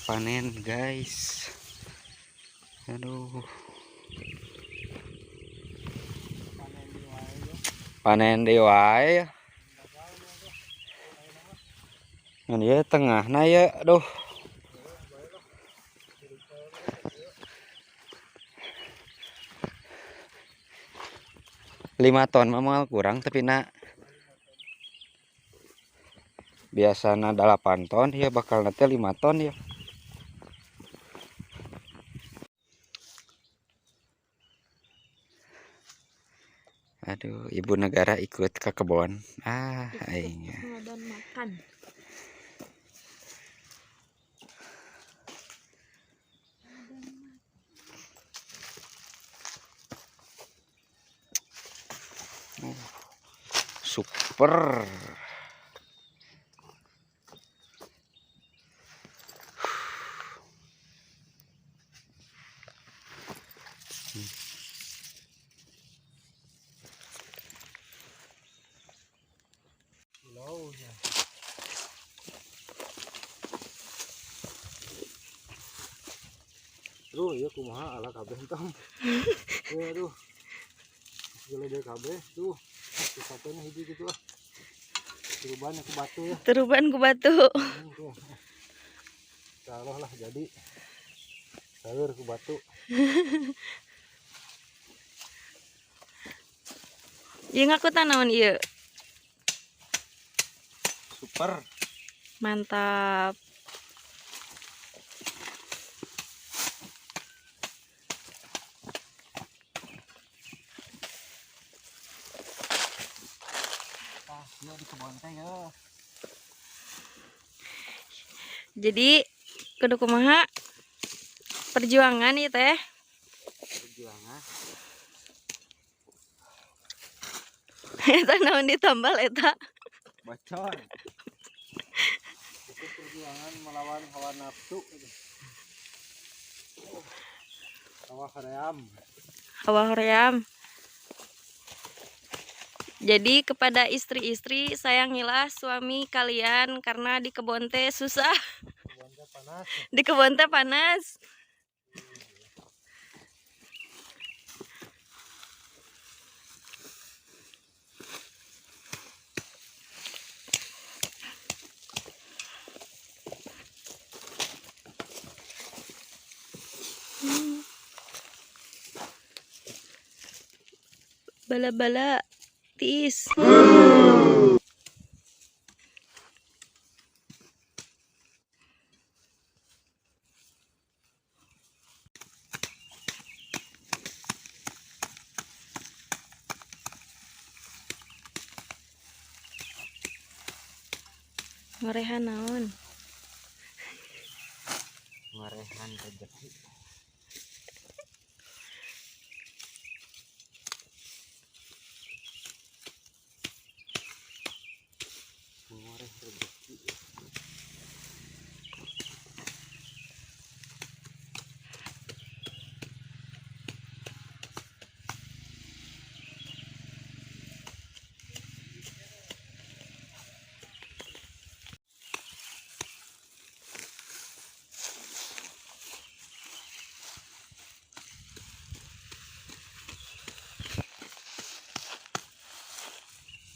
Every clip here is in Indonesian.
panen guys. Aduh, panen di wae ngan ieu tengahna ya. Aduh, 5 ton mah kurang tapi nak biasana 8 ton ya bakal nanti 5 ton ya. Aduh, ibu negara ikut ke kebun. Aingnya. Ngadon makan. Super. Aduh, iya kumaha ala kabeh entong. Aduh. Gila deh kabeh tuh. Satunya hiji gitu ah. Teruban ku batu ya. Teruban ku batu. Insyaallah lah jadi. Sayur ku batu. Ieu ngaku tanaon ieu. Super. Mantap. Ya di kebun teh ya. Jadi kudu kumaha? Perjuangan ieu teh. Perjuangan. Eta naon ditambal eta? Bacon. Itu perjuangan melawan hawa nafsu gitu. Hawa haram. Hawa hoream. Jadi kepada istri-istri sayangilah suami kalian karena di kebun teh susah. Kebunnya panas. Di kebun teh panas. Bala-bala tiis. Ngorehan naon? Ngorehan rezeki. Ngoreh rezeki.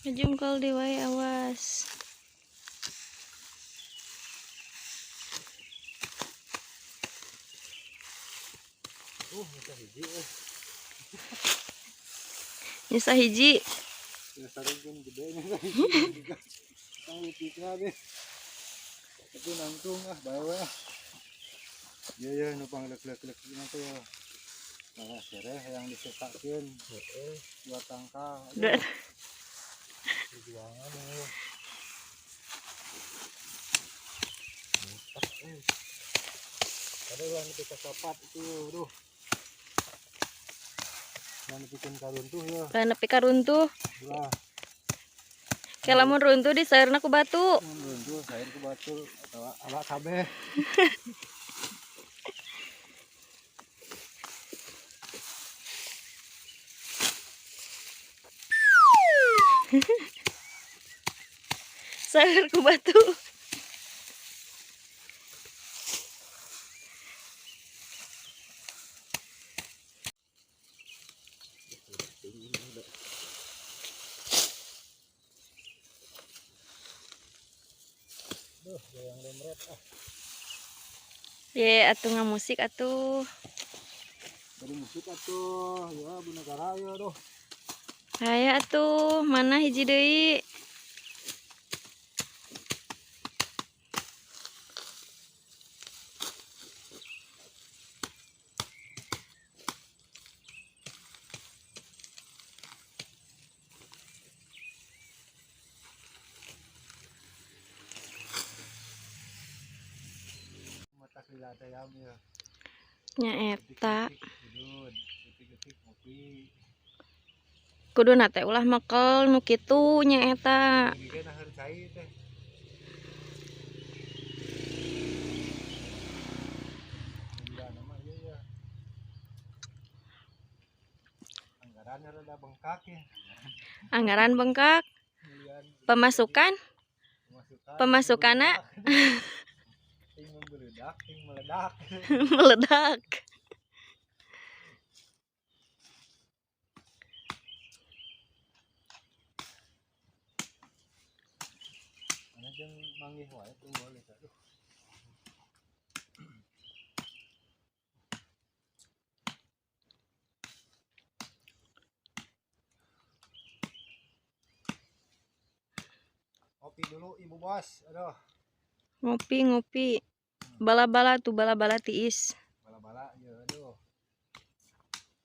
Ngejungkal di wae awas. Bisa hiji Nyisa hiji. ya sarungkeun gede nya hiji. Tahu tikna deh. Tapi nangtung ah bae ah. Iya ya nu panglek-lek nanti ya. Nah, sereh yang disetakeun. Heeh, 2 tangkal. Perjuangan ya. Ada yang kita sapat itu, aduh. Yang bikin karuntuh ya. Nepi ka runtuh. Lah, Ke lamun runtuh disaeurna ku batu. runtuh sair ku batu atau ala kabeh. Saeur ku batu. Yang lemret Ye atuh ngamusik atuh. dari musik atuh ya Bu Negara ya doh. Aya atuh, mana hiji deui? Mata kelihatan ayam ya. Nyaeta. Udud, detik-detik kopi. Kuduna teh ulah mekel nu kitu nyaeta. Ini kan harus cair teh. Enggak nama ya. Anggarannya rada bengkak ya. Anggaran bengkak. Pemasukan? Pemasukanna Ting membeledak, ting meledak. meledak. Mana jeung manggih wae tuh boleh aduh. Kopi dulu Ibu Bos. Aduh, Ngopi. Bala-bala tuh bala-bala tiis. bala-bala ya aduh.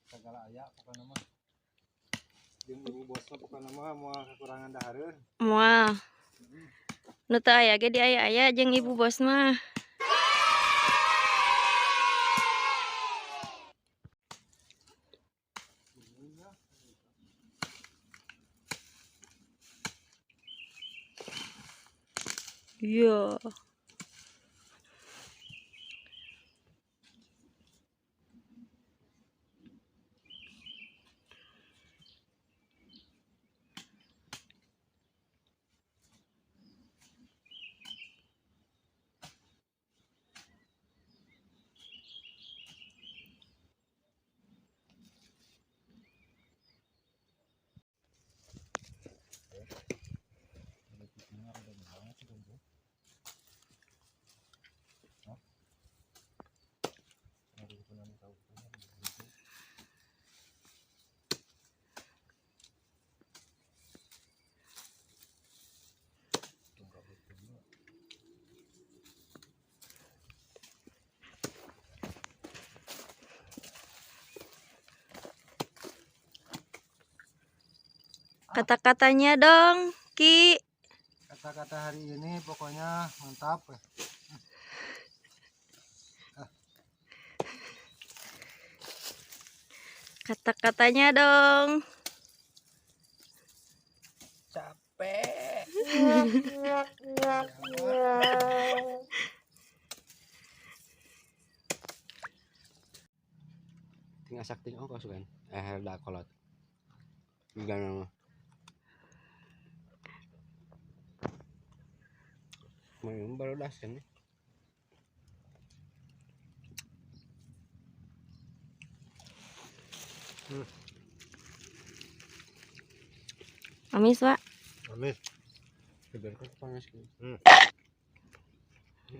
Segala aya pokona mah. Jeung Ibu Bos mah pokona mah moal kekurangan dahareun. Moal. Nu teu aya ge di aya-aya jeung Ibu Bos mah. Iya. Kata-katanya dong, Ki. Kata-kata hari ini pokoknya mantap. Kata-katanya dong. Capek. Tinggal sakting ongkos kan. Da kolot. Gimana mah. Mau baru das kan. Amis, Pak. Amin. Sebentar kok panas gitu.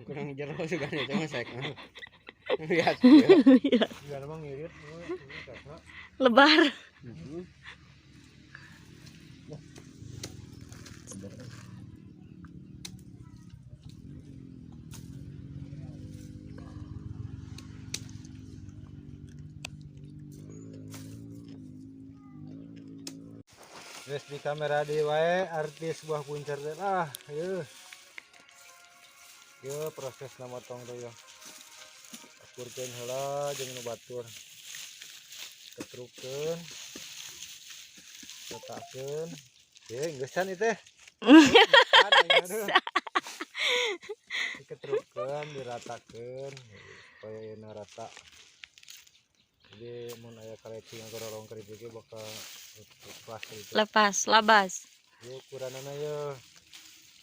Kurang jero juga nih cuma saya kan. Lihat. Ya emang ngirit Lebar. Terus di kamera di wae artis buah puncer teh Ye proses na motong teh ya. Akurkeun heula jeung nu batur. Ketrukkeun. Letakkeun. Ye geussan ieu teh. Diketrukkeun, diratakeun supaya euna rata. Jadi mun aya kalecing gororong keripik ge bakal Lepas, labas. Yuk ukuranana ye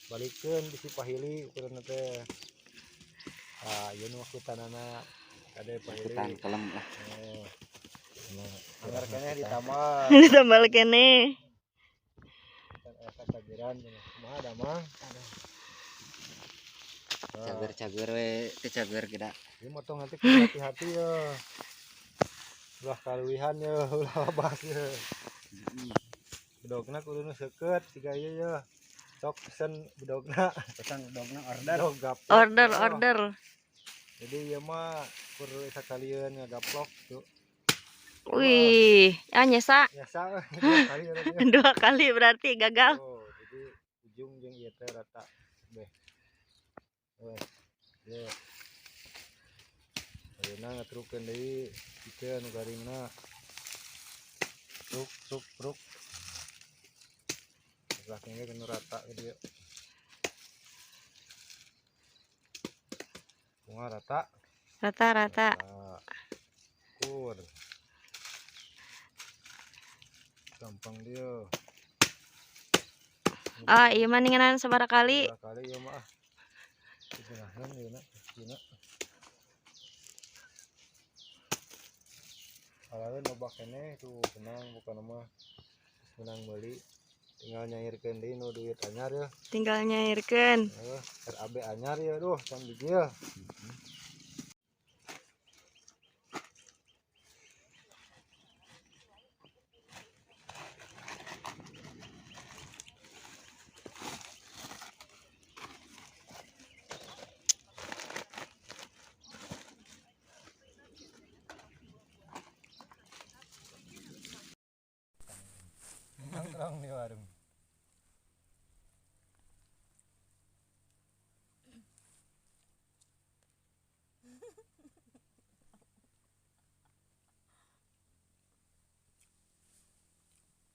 balikeun bisi pahili ukuranna teh. Ah, ieu nu akutanana kade pahili. Kutan kelem lah. Anggar keneh ditambal. Ditambal keneh. Kan aya katagiran kumaha da mah. Cager-cager we, teu cager kita. Ini motong nanti hati-hati ya. Ulah kaluwihan ya, ulah labas ya. Bedogna kuduna seukeut siga ieu ya. Sok pesen bedogna. Pesan bedogna order. Order. Jadi ieu mah kur sakalian ngagaplok tuh. Wih, nyesa Biasa 2 kali ya. 2 kali berarti gagal. Oh, jadi ujung jeung ieu teh rata. Beh. Ya. Ayeuna ngatrukeun deui pikeun garingna. Truk. Belakangnya kena rata gitu ya. Bunga rata. Rata. Kur. Gampang dia. Iya mendingan sabaraha kali. Kali ya mah. Dibenahan ya nak. Dina. Alawe loba keneh tuh tenang bukan mah. Menang beli. Tinggal nyairkeun deui nu duit anyar ya. Tinggal nyairkeun. RAB anyar ya duh can dieu. Terang nih warung.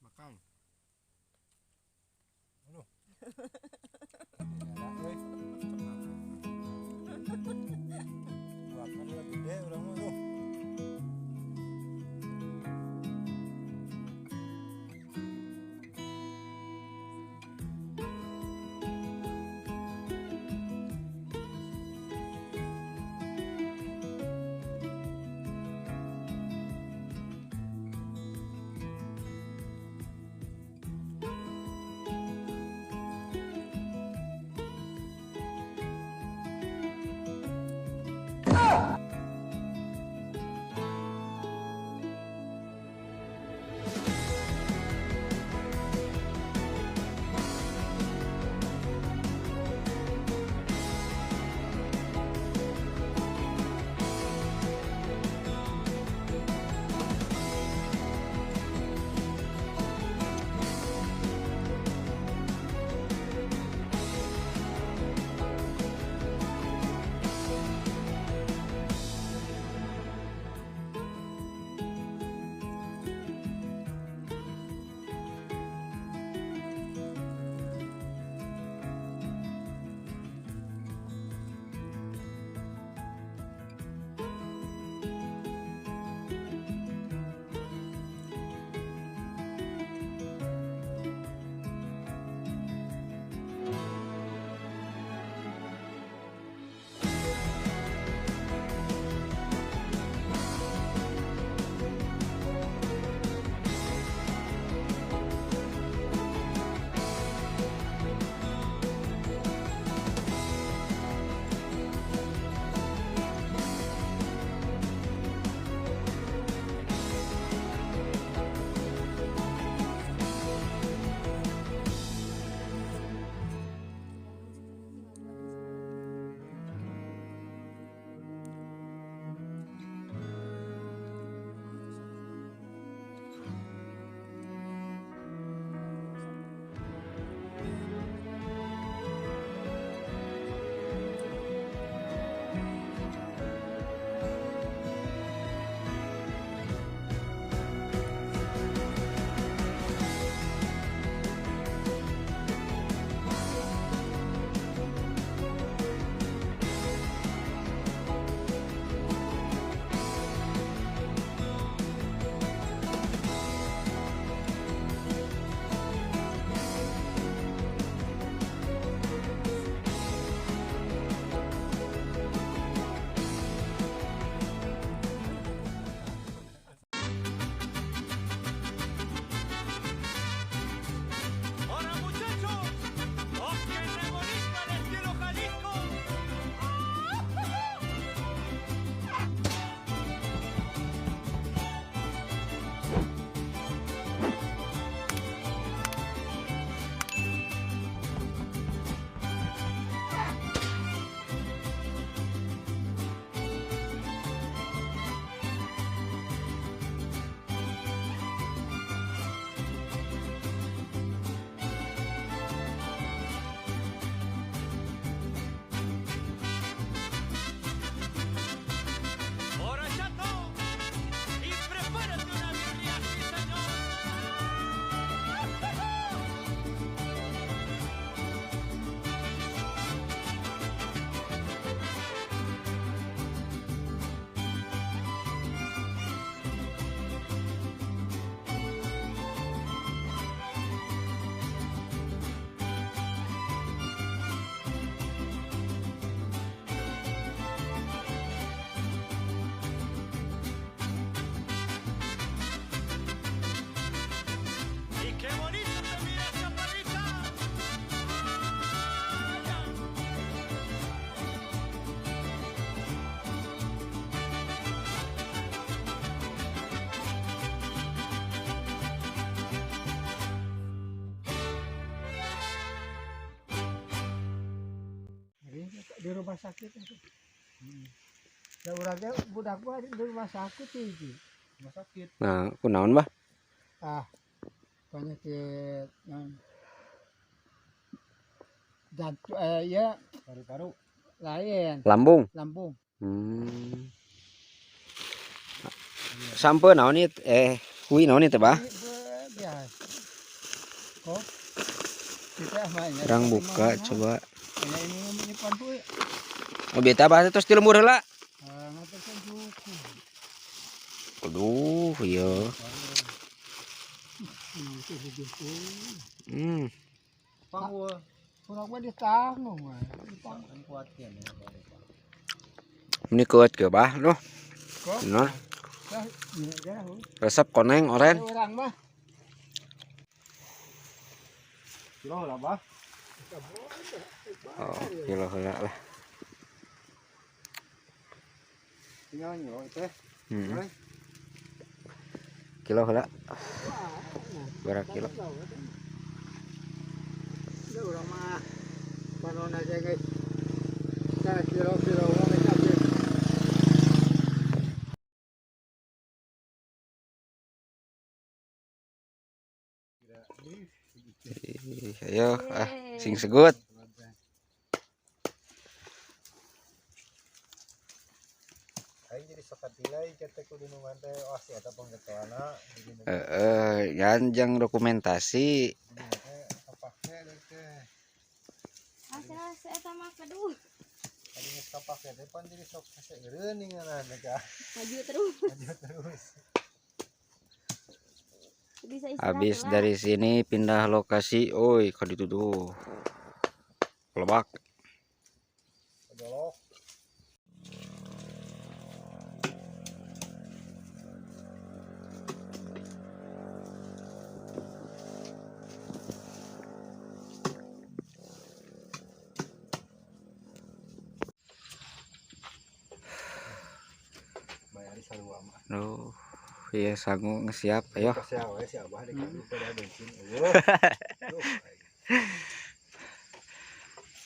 Makan. Aduh. Enak euy. Makan lagi gede urang mah tuh. di rumah sakit itu. Ya urangnya budak gua di rumah sakit itu. Rumah sakit. Nah, kunaon bah? Penyakit yang jantung ya paru-paru lain Lambung. lambung. Sampai naon it kui naon itu bah? Ya. Kok kita mainnya Orang buka coba. ini menyimpan tuh. Oh beta bah terus di lembur heula. Ngaturkan suku. Aduh, iya. Pangwa. Kurang mah ditanggung mah. Ditanggung kuatkeun. Ini kuat ke bah noh. Kok? Nah, Dah, ini jauh. resep koneng oren. Orang mah. Kilo lah, Bah. Oh, kilo heula lah. Tinggal nyelo teh. Kilo heula. Berapa kilo? Udah orang mah. Panon aja guys. Kita kilo-kilo orang aja. Ayo, sing segut. Aing jadi sokat tilai kita kudu nu teh oh si eta penggetoana Janjang dokumentasi. kapake teh. Asal saya mah keduh. Tadi geus kapake teh pan jadi sok kaseureun ninganan ka. Maju terus. Maju terus. Bisa istirahat Habis lah. dari sini pindah lokasi. Oi, ka ditu tuh. Lebak. Golok. Bayar sarua mah. Duh, iya sanggup ngesiap. Ayo. Kasih awe si Abah dikasih pada bensin.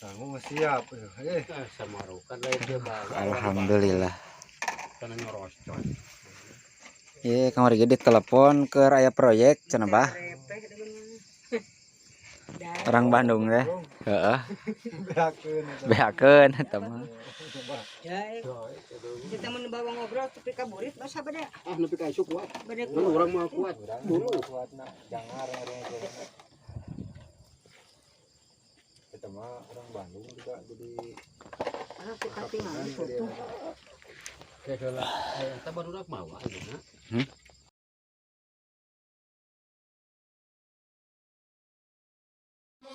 Sanggup siap. Samarukan alhamdulillah. Kana nyoroscon. Iya, kamari ge ditelepon ke raya proyek cenah bah. Orang Bandung teh. Heeh. Beakeun eta mah. Kita mau bawa ngobrol tapi kaburit masa beda. Ah nepi ka isuk kuat. Beda Dulu orang mah kuat. Dulu kuatna jangar kita mah orang Bandung juga jadi Anak suka tinggal foto. kayak heula eta barudak mah ayeuna.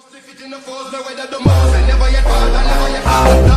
Stick it in the force, no way that the mouse, I never yet fall, I never yet fall.